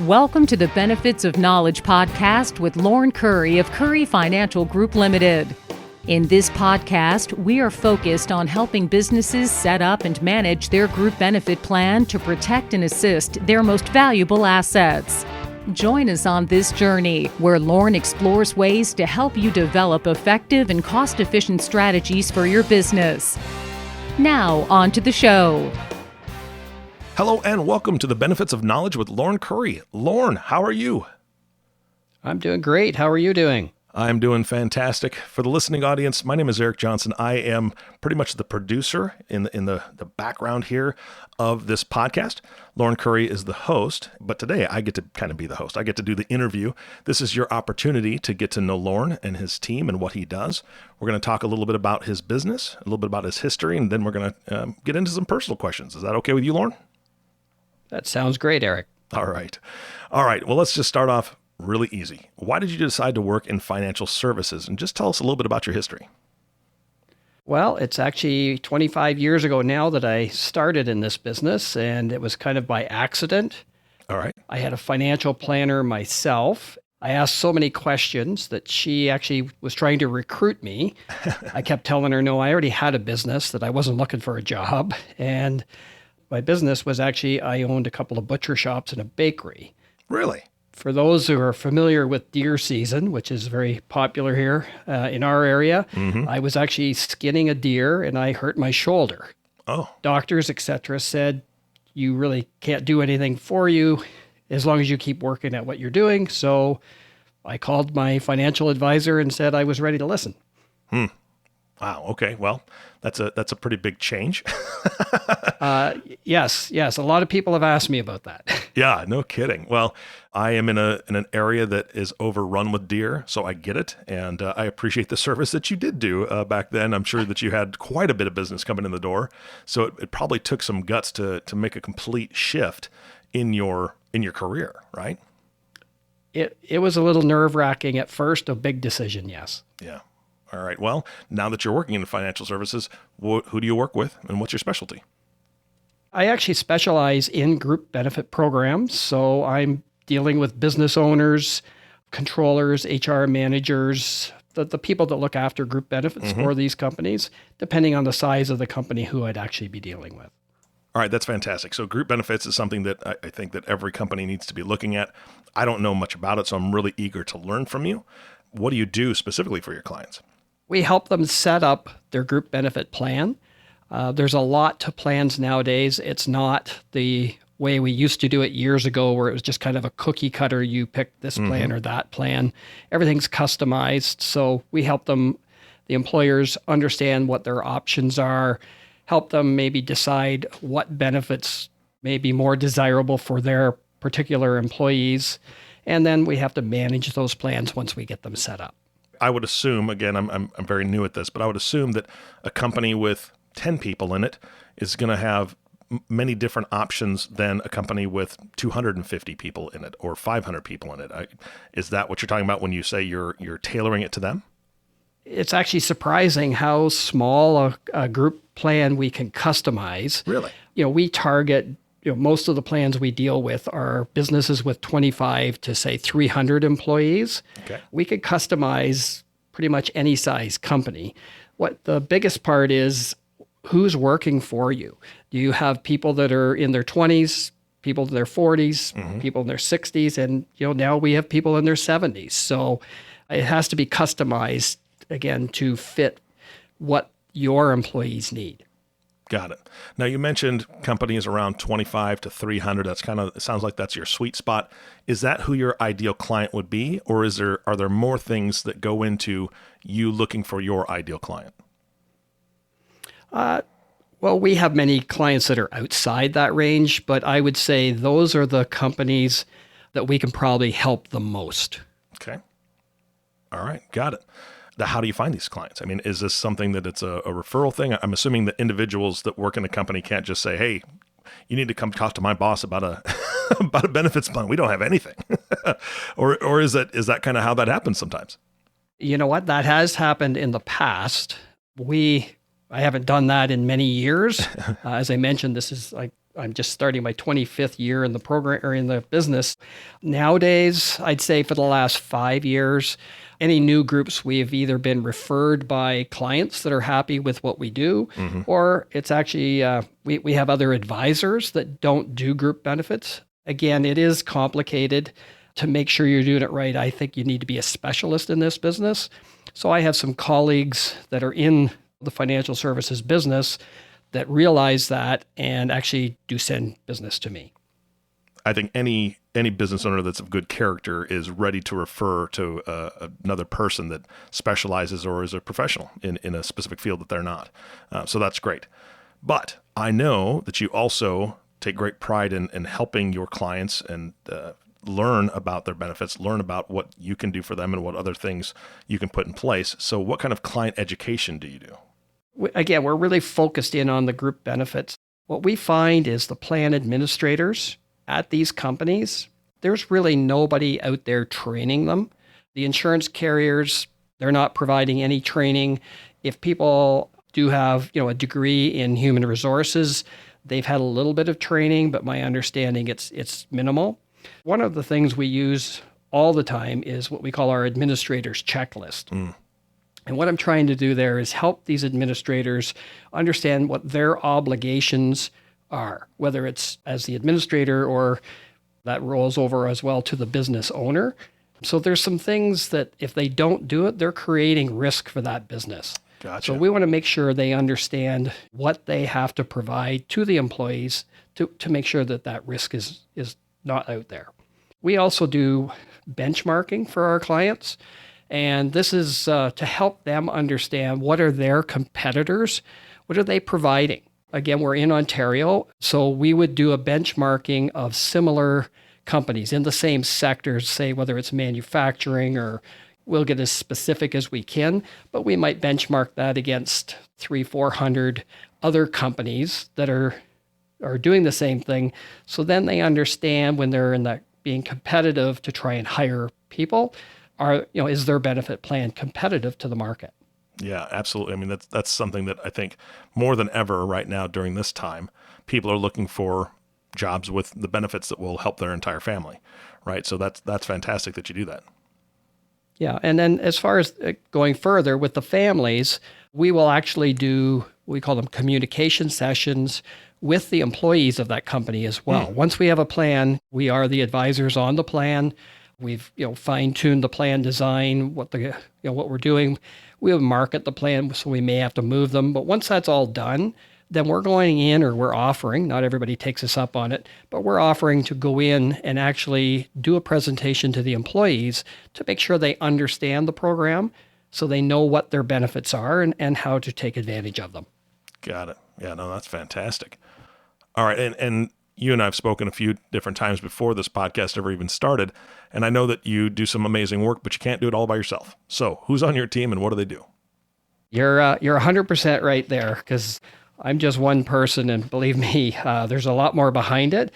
Welcome to the Benefits of Knowledge podcast with Lorne Curry of Curry Financial Group Limited. In this podcast, we are focused on helping businesses set up and manage their group benefit plan to protect and assist their most valuable assets. Join us on this journey where Lorne explores ways to help you develop effective and cost-efficient strategies for your business. Now, on to the show. Hello and welcome to the Benefits of Knowledge with Lorne Curry. Lorne, how are you? I'm doing great. How are you doing? I'm doing fantastic. For the listening audience, my name is Eric Johnson. I am pretty much the producer in the background here of this podcast. Lorne Curry is the host, but today I get to kind of be the host. I get to do the interview. This is your opportunity to get to know Lorne and his team and what he does. We're going to talk a little bit about his business, a little bit about his history, and then we're going to get into some personal questions. Is that okay with you, Lorne? That sounds great, Eric. All right. Well, let's just start off really easy. Why did you decide to work in financial services? And just tell us a little bit about your history. Well, it's actually 25 years ago now that I started in this business, and it was kind of by accident. All right. I had a financial planner myself. I asked so many questions that she actually was trying to recruit me. I kept telling her, no, I already had a business, that I wasn't looking for a job. And my business was actually, I owned a couple of butcher shops and a bakery. Really? For those who are familiar with deer season, which is very popular here in our area, I was actually skinning a deer and I hurt my shoulder. Oh. Doctors, etc., said, you really can't do anything for you as long as you keep working at what you're doing. So I called my financial advisor and said I was ready to listen. Wow. Okay. Well, that's a pretty big change. Yes. A lot of people have asked me about that. Yeah, no kidding. Well, I am in an area that is overrun with deer, so I get it. And I appreciate the service that you did do back then. I'm sure that you had quite a bit of business coming in the door. So it probably took some guts to make a complete shift in your career, right? It was a little nerve-wracking at first, a big decision, yes. Yeah. All right. Well, now that you're working in financial services, who do you work with and what's your specialty? I actually specialize in group benefit programs. So I'm dealing with business owners, controllers, HR managers, the people that look after group benefits for these companies, depending on the size of the company who I'd actually be dealing with. All right, that's fantastic. So group benefits is something that I think that every company needs to be looking at. I don't know much about it, so I'm really eager to learn from you. What do you do specifically for your clients? We help them set up their group benefit plan. There's a lot to plans nowadays. It's not the way we used to do it years ago where it was just kind of a cookie cutter. You pick this plan or that plan. Everything's customized. So we help them, the employers, understand what their options are, help them maybe decide what benefits may be more desirable for their particular employees. And then we have to manage those plans once we get them set up. I would assume, again, I'm very new at this, but I would assume that a company with 10 people in it is going to have many different options than a company with 250 people in it or 500 people in it. Is that what you're talking about when you say you're tailoring it to them? It's actually surprising how small a group plan we can customize. Really? We target, most of the plans we deal with are businesses with 25 to say 300 employees. Okay. We could customize pretty much any size company. What the biggest part is, who's working for you? Do you have people that are in their 20s, people in their 40s, people in their 60s, and now we have people in their 70s. So it has to be customized, again, to fit what your employees need. Got it. Now you mentioned companies around 25 to 300. It sounds like that's your sweet spot. Is that who your ideal client would be, or are there more things that go into you looking for your ideal client? Well, we have many clients that are outside that range, but I would say those are the companies that we can probably help the most. Okay. All right. Got it. Now, how do you find these clients? I mean, is this something that it's a referral thing? I'm assuming that individuals that work in a company can't just say, hey, you need to come talk to my boss about a about a benefits plan. We don't have anything. or is that kind of how that happens sometimes? You know what? That has happened in the past. I haven't done that in many years. As I mentioned, this is like I'm just starting my 25th year in the program or in the business. Nowadays, I'd say for the last 5 years, any new groups, we've either been referred by clients that are happy with what we do, or it's actually, we have other advisors that don't do group benefits. Again, it is complicated. To make sure you're doing it right, I think you need to be a specialist in this business. So I have some colleagues that are in the financial services business that realize that and actually do send business to me. I think any business owner that's of good character is ready to refer to another person that specializes or is a professional in a specific field that they're not. So that's great. But I know that you also take great pride in helping your clients and learn about their benefits, learn about what you can do for them and what other things you can put in place. So what kind of client education do you do? Again, we're really focused in on the group benefits. What we find is the plan administrators at these companies, there's really nobody out there training them. The insurance carriers, they're not providing any training. If people do have, a degree in human resources, they've had a little bit of training, but my understanding it's minimal. One of the things we use all the time is what we call our administrator's checklist. And what I'm trying to do there is help these administrators understand what their obligations are, whether it's as the administrator or that rolls over as well to the business owner. So there's some things that if they don't do it, they're creating risk for that business. Gotcha. So we want to make sure they understand what they have to provide to the employees to make sure that risk is not out there. We also do benchmarking for our clients, and this is to help them understand what are their competitors, what are they providing. Again, we're in Ontario, so we would do a benchmarking of similar companies in the same sectors, say whether it's manufacturing, or we'll get as specific as we can, but we might benchmark that against 300-400 other companies that are doing the same thing. So then they understand when they're in that being competitive to try and hire people, is their benefit plan competitive to the market? Yeah, absolutely. I mean, that's something that I think more than ever right now during this time, people are looking for jobs with the benefits that will help their entire family, right? So that's fantastic that you do that. Yeah, and then as far as going further with the families, we will actually do, we call them communication sessions with the employees of that company as well. Once we have a plan, we are the advisors on the plan. We've fine-tuned the plan design, what we're doing. We'll market the plan, so we may have to move them. But once that's all done, then we're going in, or we're offering, not everybody takes us up on it, but we're offering to go in and actually do a presentation to the employees to make sure they understand the program so they know what their benefits are and how to take advantage of them. Got it. Yeah, no, that's fantastic. All right. And you and I have spoken a few different times before this podcast ever even started. And I know that you do some amazing work, but you can't do it all by yourself. So who's on your team and what do they do? You're 100% right there, because I'm just one person. And believe me, there's a lot more behind it.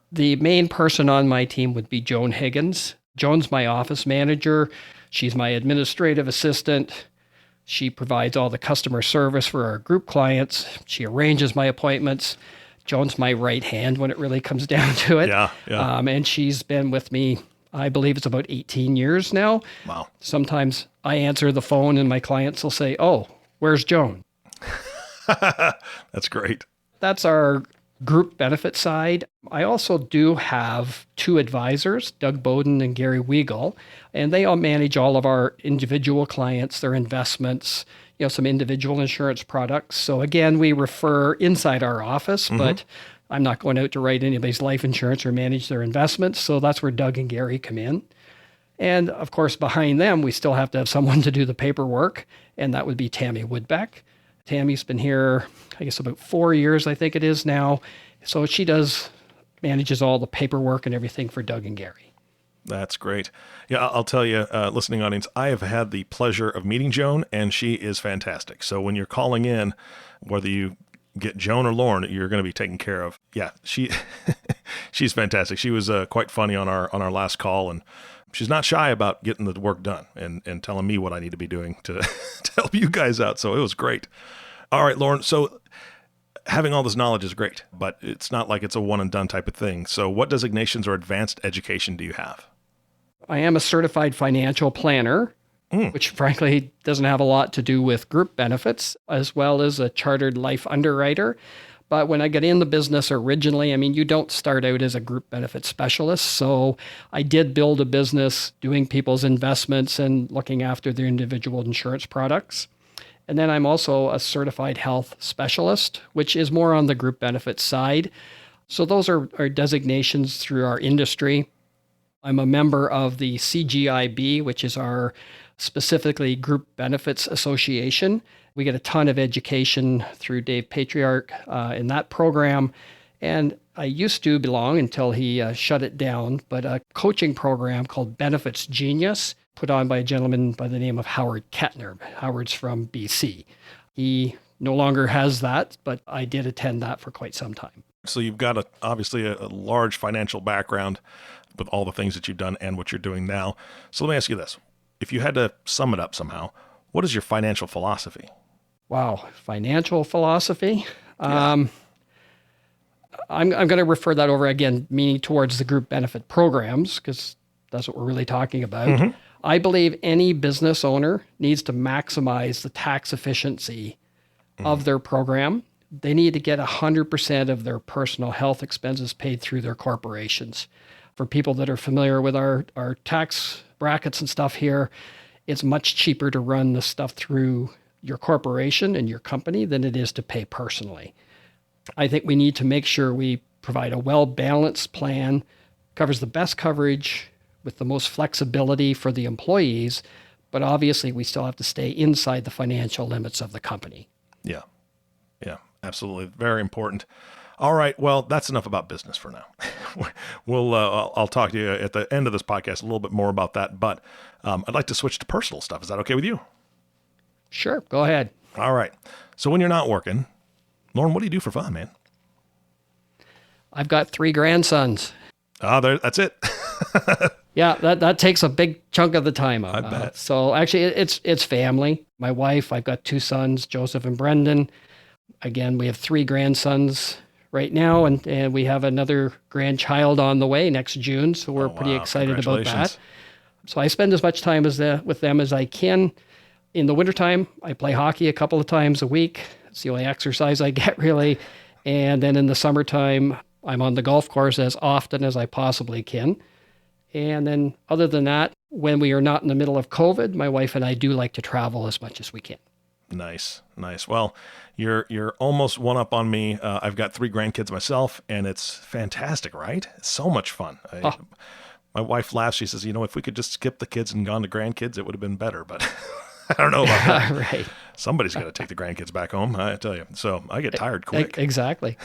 The main person on my team would be Joan Higgins. Joan's my office manager. She's my administrative assistant. She provides all the customer service for our group clients. She arranges my appointments. Joan's my right hand when it really comes down to it. Yeah. And she's been with me, I believe it's about 18 years now. Wow. Sometimes I answer the phone and my clients will say, "Oh, where's Joan?" That's great. That's our group benefit side. I also do have two advisors, Doug Bowden and Gary Weigel, and they all manage all of our individual clients, their investments, some individual insurance products. So again, we refer inside our office, but I'm not going out to write anybody's life insurance or manage their investments. So that's where Doug and Gary come in. And of course, behind them, we still have to have someone to do the paperwork, and that would be Tammy Woodbeck. Tammy's been here, I guess, about 4 years, I think it is now. So she manages all the paperwork and everything for Doug and Gary. That's great. Yeah, I'll tell you, listening audience, I have had the pleasure of meeting Joan, and she is fantastic. So when you're calling in, whether you get Joan or Lorne, you're going to be taken care of. Yeah, she's fantastic. She was quite funny on our last call, and she's not shy about getting the work done and telling me what I need to be doing to help you guys out. So it was great. All right, Lorne. So having all this knowledge is great, but it's not like it's a one and done type of thing. So what designations or advanced education do you have? I am a certified financial planner, which frankly doesn't have a lot to do with group benefits, as well as a chartered life underwriter. But when I got in the business originally, I mean, you don't start out as a group benefit specialist. So I did build a business doing people's investments and looking after their individual insurance products. And then I'm also a certified health specialist, which is more on the group benefit side. So those are designations through our industry. I'm a member of the CGIB, which is our specifically Group Benefits Association. We get a ton of education through Dave Patriarch in that program. And I used to belong until he shut it down, but a coaching program called Benefits Genius, put on by a gentleman by the name of Howard Kettner. Howard's from BC. He no longer has that, but I did attend that for quite some time. So you've got obviously a large financial background with all the things that you've done and what you're doing now. So let me ask you this. If you had to sum it up somehow, what is your financial philosophy? Wow, financial philosophy? Yeah. I'm going to refer that over again, meaning towards the group benefit programs, because that's what we're really talking about. Mm-hmm. I believe any business owner needs to maximize the tax efficiency of their program. They need to get 100% of their personal health expenses paid through their corporations. For people that are familiar with our tax brackets and stuff here, it's much cheaper to run the stuff through your corporation and your company than it is to pay personally. I think we need to make sure we provide a well-balanced plan, covers the best coverage with the most flexibility for the employees, but obviously we still have to stay inside the financial limits of the company. Yeah, absolutely. Very important. All right. Well, that's enough about business for now. I'll talk to you at the end of this podcast a little bit more about that, but I'd like to switch to personal stuff. Is that okay with you? Sure. Go ahead. All right. So when you're not working, Lorne, what do you do for fun, man? I've got 3 grandsons. That's it. Yeah, that takes a big chunk of the time. I bet. So actually, it's family. My wife, I've got 2 sons, Joseph and Brendan. Again, we have 3 grandsons right now, and we have another grandchild on the way next June. So we're pretty excited about that. So I spend as much time with them as I can. In the wintertime, I play hockey a couple of times a week. It's the only exercise I get, really. And then in the summertime, I'm on the golf course as often as I possibly can. And then other than that, when we are not in the middle of COVID, my wife and I do like to travel as much as we can. Nice. Well, you're almost one up on me. I've got 3 grandkids myself, and it's fantastic, right? It's so much fun. My wife laughs. She says, if we could just skip the kids and gone to grandkids, it would have been better. But I don't know about that. Right. Somebody's got to take the grandkids back home, I tell you. So I get tired quick. Exactly.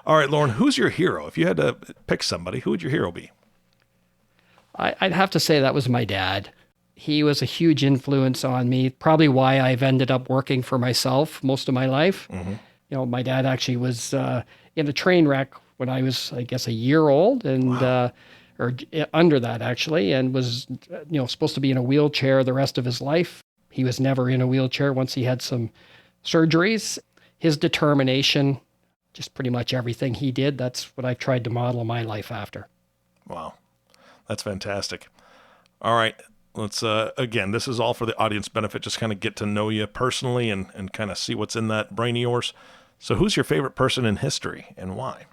All right, Lorne, who's your hero? If you had to pick somebody, who would your hero be? I'd have to say that was my dad. He was a huge influence on me, probably why I've ended up working for myself most of my life. Mm-hmm. My dad actually was in a train wreck when I was, I guess, a year old, and wow. Or under that, actually, and was supposed to be in a wheelchair the rest of his life. He was never in a wheelchair once he had some surgeries. His determination, just pretty much everything he did, that's what I tried to model my life after. Wow. That's fantastic. All right. Let's, again, this is all for the audience benefit. Just kind of get to know you personally and kind of see what's in that brain of yours. So who's your favorite person in history and why?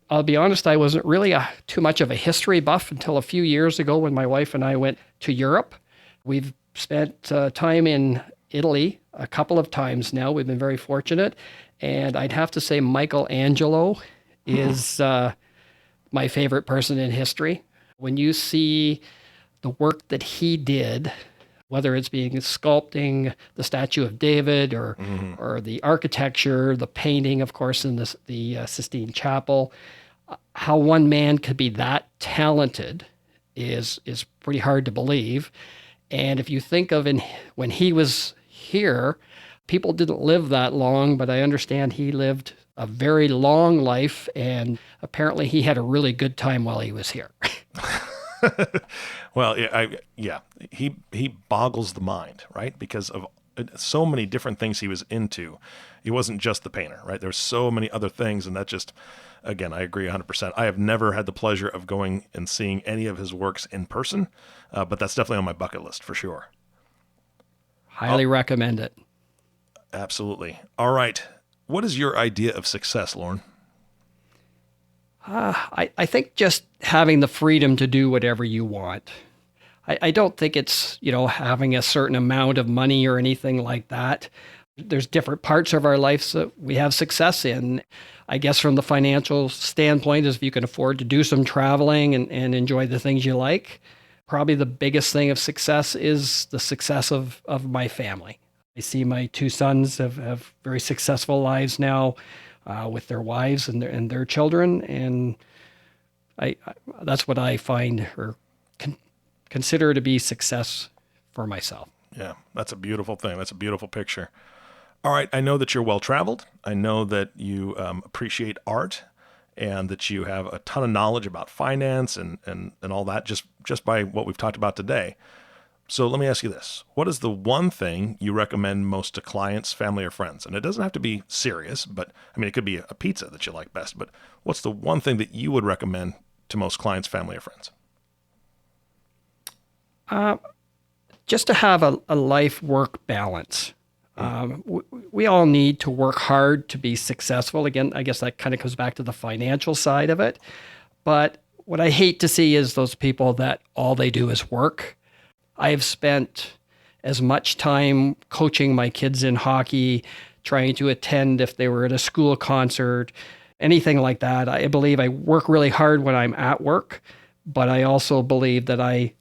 I'll be honest, I wasn't really too much of a history buff until a few years ago when my wife and I went to Europe. We've spent time in Italy a couple of times now. We've been very fortunate. And I'd have to say Michelangelo is my favorite person in history. When you see the work that he did, whether it's being sculpting the statue of David or the architecture, the painting, of course, in the Sistine Chapel, how one man could be that talented is pretty hard to believe. And if you think of when he was here, people didn't live that long, but I understand he lived a very long life, and apparently he had a really good time while he was here. Well, he boggles the mind, right? Because of so many different things he was into. He wasn't just the painter, right? There's so many other things, and that just, again, I agree 100%. I have never had the pleasure of going and seeing any of his works in person, but that's definitely on my bucket list for sure. Highly recommend it. Absolutely. All right. What is your idea of success, Lorne? I think just having the freedom to do whatever you want. I don't think it's, having a certain amount of money or anything like that. There's different parts of our lives that we have success in. I guess from the financial standpoint is if you can afford to do some traveling and enjoy the things you like. Probably the biggest thing of success is the success of my family. I see my two sons have very successful lives now with their wives and their children, and I that's what I find or consider to be success for myself. Yeah, that's a beautiful thing. That's a beautiful picture. All right, I know that you're well-traveled. I know that you appreciate art and that you have a ton of knowledge about finance and all that just by what we've talked about today. So let me ask you this. What is the one thing you recommend most to clients, family, or friends? And it doesn't have to be serious, but it could be a pizza that you like best, but what's the one thing that you would recommend to most clients, family, or friends? Just to have a life-work balance. We all need to work hard to be successful. Again, I guess that kind of goes back to the financial side of it. But what I hate to see is those people that all they do is work. I have spent as much time coaching my kids in hockey, trying to attend if they were at a school concert, anything like that. I believe I work really hard when I'm at work, but I also believe that I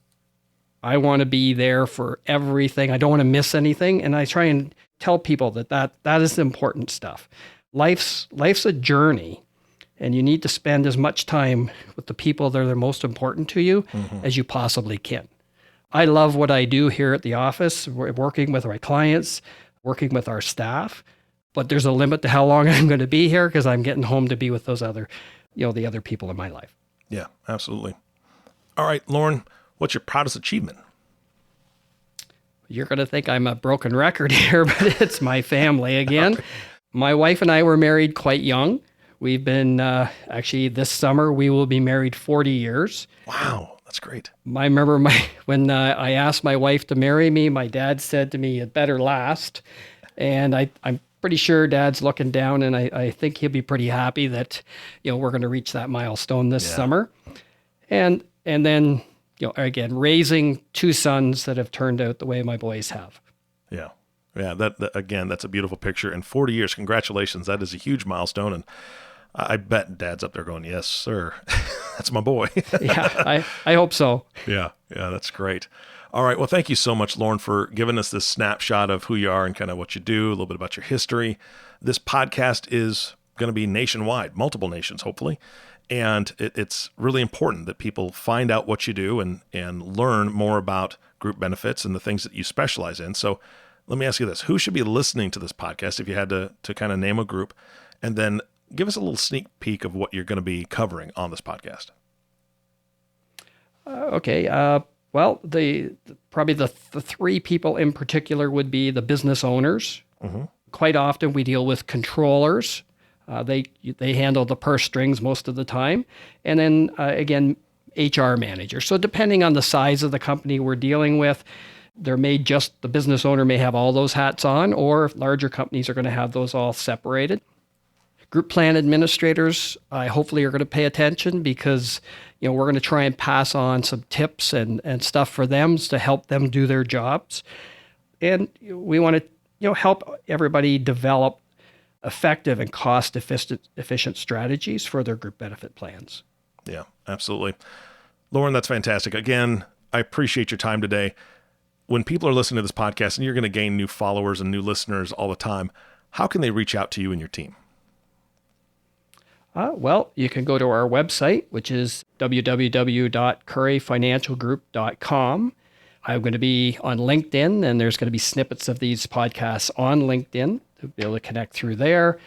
want to be there for everything. I don't want to miss anything. And I try and tell people that is the important stuff. Life's a journey, and you need to spend as much time with the people that are the most important to you as you possibly can. I love what I do here at the office, working with my clients, working with our staff, but there's a limit to how long I'm going to be here because I'm getting home to be with those other, the other people in my life. Yeah, absolutely. All right, Lorne, what's your proudest achievement? You're going to think I'm a broken record here, but it's my family again. Okay. My wife and I were married quite young. We've been, actually this summer, we will be married 40 years. Wow, that's great. I remember when I asked my wife to marry me, my dad said to me, "It better last." And I'm pretty sure Dad's looking down, and I think he'll be pretty happy that, we're going to reach that milestone this summer. And then, again, raising two sons that have turned out the way my boys have. Yeah. Yeah. That again, that's a beautiful picture. And 40 years, congratulations. That is a huge milestone. And I bet Dad's up there going, "Yes, sir." That's my boy. Yeah, I hope so. Yeah. Yeah. That's great. All right. Well, thank you so much, Lorne, for giving us this snapshot of who you are and kind of what you do, a little bit about your history. This podcast is going to be nationwide, multiple nations, hopefully. And it's really important that people find out what you do and learn more about group benefits and the things that you specialize in. So let me ask you this. Who should be listening to this podcast if you had to kind of name a group? And then give us a little sneak peek of what you're going to be covering on this podcast. Okay. Well, probably the three people in particular would be the business owners. Mm-hmm. Quite often we deal with controllers. They handle the purse strings most of the time. And then, again, HR managers. So depending on the size of the company we're dealing with, the business owner may have all those hats on, or larger companies are going to have those all separated. Group plan administrators, hopefully are going to pay attention because, we're going to try and pass on some tips and stuff for them to help them do their jobs. And we want to, help everybody develop effective and cost-efficient strategies for their group benefit plans. Yeah, absolutely. Lorne, that's fantastic. Again, I appreciate your time today. When people are listening to this podcast, and you're going to gain new followers and new listeners all the time, how can they reach out to you and your team? Well, you can go to our website, which is www.curryfinancialgroup.com. I'm going to be on LinkedIn, and there's going to be snippets of these podcasts on LinkedIn to be able to connect through there.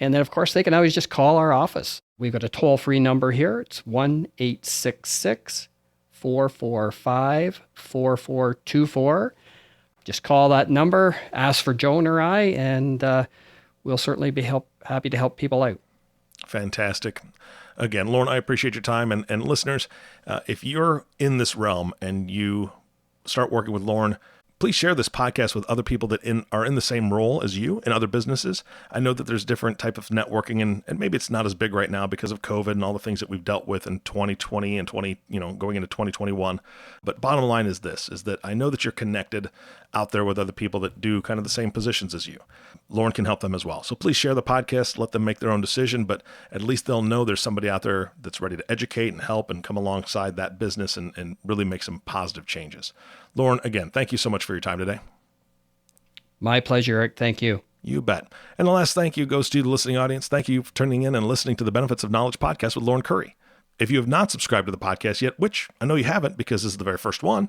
And then, of course, they can always just call our office. We've got a toll-free number here. It's 1-866-445-4424. just call that number, ask for Joan or I, and we'll certainly be happy to help people out. Fantastic. Again, Lorne, I appreciate your time. And listeners, if you're in this realm and you start working with Lorne, please share this podcast with other people that are in the same role as you in other businesses. I know that there's different type of networking, and maybe it's not as big right now because of COVID and all the things that we've dealt with in 2020 and going into 2021. But bottom line is this, is that I know that you're connected out there with other people that do kind of the same positions as you. Lorne can help them as well. So please share the podcast, let them make their own decision, but at least they'll know there's somebody out there that's ready to educate and help and come alongside that business and really make some positive changes. Lorne, again, thank you so much for your time today. My pleasure, Eric. Thank you. You bet. And the last thank you goes to the listening audience. Thank you for tuning in and listening to the Benefits of Knowledge podcast with Lorne Curry. If you have not subscribed to the podcast yet, which I know you haven't because this is the very first one,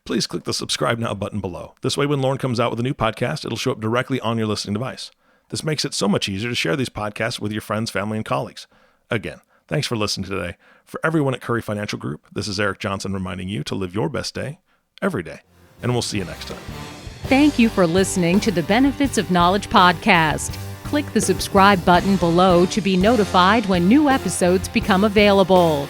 please click the subscribe now button below. This way, when Lorne comes out with a new podcast, it'll show up directly on your listening device. This makes it so much easier to share these podcasts with your friends, family, and colleagues. Again, thanks for listening today. For everyone at Curry Financial Group, this is Eric Johnson reminding you to live your best day every day. And we'll see you next time. Thank you for listening to the Benefits of Knowledge podcast. Click the subscribe button below to be notified when new episodes become available.